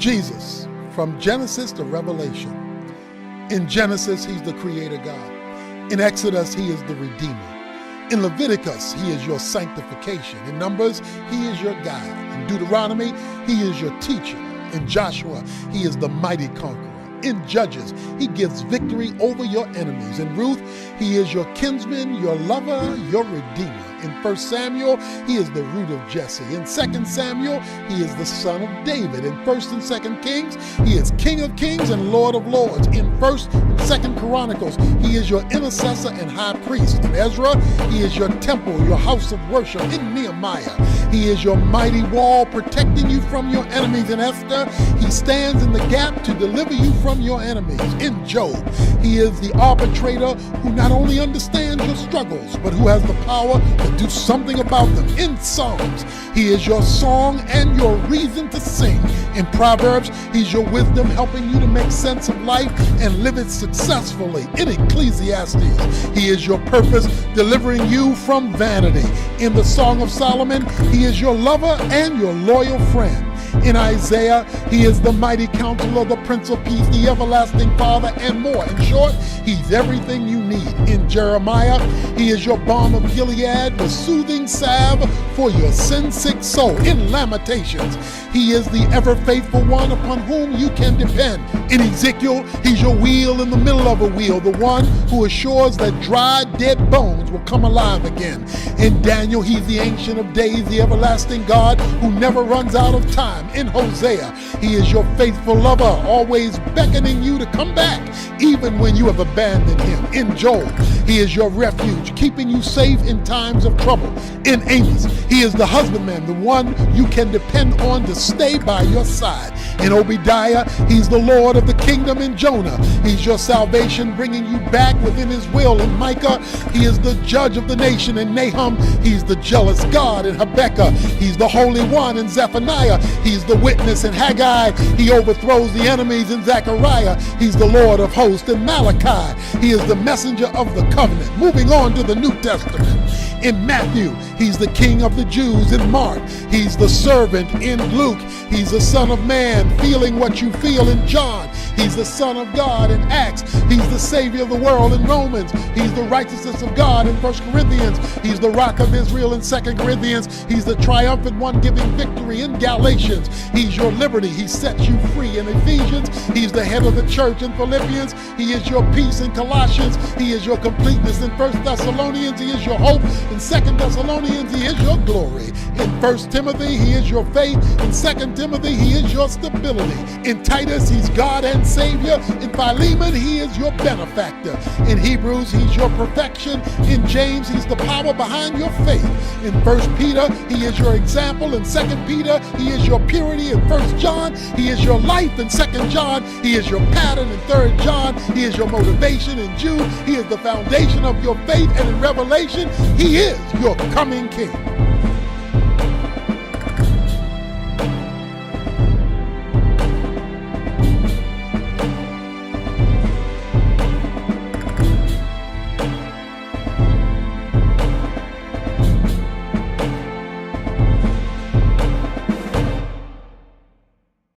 Jesus, from Genesis to Revelation. In Genesis, he's the creator God. In Exodus, he is the Redeemer. In Leviticus, he is your sanctification. In Numbers, he is your guide. In Deuteronomy, he is your teacher. In Joshua, he is the mighty conqueror. In Judges, he gives victory over your enemies. In Ruth, he is your kinsman, your lover, your redeemer. In 1 Samuel, he is the root of Jesse. In 2 Samuel, he is the son of David. In 1 and 2 Kings, he is King of Kings and Lord of Lords. In 1 and 2 Chronicles, he is your intercessor and high priest. In Ezra, he is your temple, your house of worship. In Nehemiah, he is your mighty wall protecting you from your enemies. In Esther, he stands in the gap to deliver you from your enemies. In Job, he is the arbitrator who not only understands your struggles, but who has the power to do something about them. In Psalms, he is your song and your reason to sing. In Proverbs, he's your wisdom helping you to make sense of life and live it successfully. In Ecclesiastes, he is your purpose delivering you from vanity. In the Song of Solomon, he is your lover and your loyal friend. In Isaiah, he is the mighty counselor, the Prince of Peace, the everlasting Father, and more. In short, he's everything you need. In Jeremiah, he is your balm of Gilead, the soothing salve for your sin-sick soul. In Lamentations, he is the ever-faithful one upon whom you can depend. In Ezekiel, he's your wheel in the middle of a wheel, the one who assures that dry, dead bones will come alive again. In Daniel, he's the Ancient of Days, the everlasting God who never runs out of time. In Hosea, he is your faithful lover, always beckoning you to come back, even when you have abandoned him. In Joel, he is your refuge, keeping you safe in times of trouble. In Amos, he is the husbandman, the one you can depend on to stay by your side. In Obadiah, he's the Lord of the kingdom. In Jonah, he's your salvation, bringing you back within his will. In Micah, he is the judge of the nation. In Nahum, he's the jealous God. In Habakkuk, he's the Holy One. In Zephaniah, he's the witness. In Haggai, he overthrows the enemies. In Zechariah, he's the Lord of hosts. In Malachi, he is the messenger of the covenant. Moving on to the New Testament. In Matthew, he's the King of the Jews. In Mark, he's the servant. In Luke, he's the Son of Man, feeling what you feel. In John, he's the Son of God. In Acts, he's the Savior of the world. In Romans, he's the righteousness of God. In 1 Corinthians, he's the Rock of Israel. In 2 Corinthians, he's the triumphant one giving victory. In Galatians, he's your liberty. He sets you free. In Ephesians, he's the head of the church. In Philippians, he is your peace. In Colossians, he is your completeness. In 1 Thessalonians, he is your hope. In 2 Thessalonians, he is your glory. In 1 Timothy, he is your faith. In 2 Timothy, he is your stability. In Titus, he's God and Savior. In Philemon, he is your benefactor. In Hebrews, he's your perfection. In James, he's the power behind your faith. In 1 Peter, he is your example. In 2 Peter, he is your purity. In 1 John, he is your life. In 2 John, he is your pattern. In 3 John, he is your motivation. In Jude, he is the foundation of your faith. And in Revelation, he is your coming King.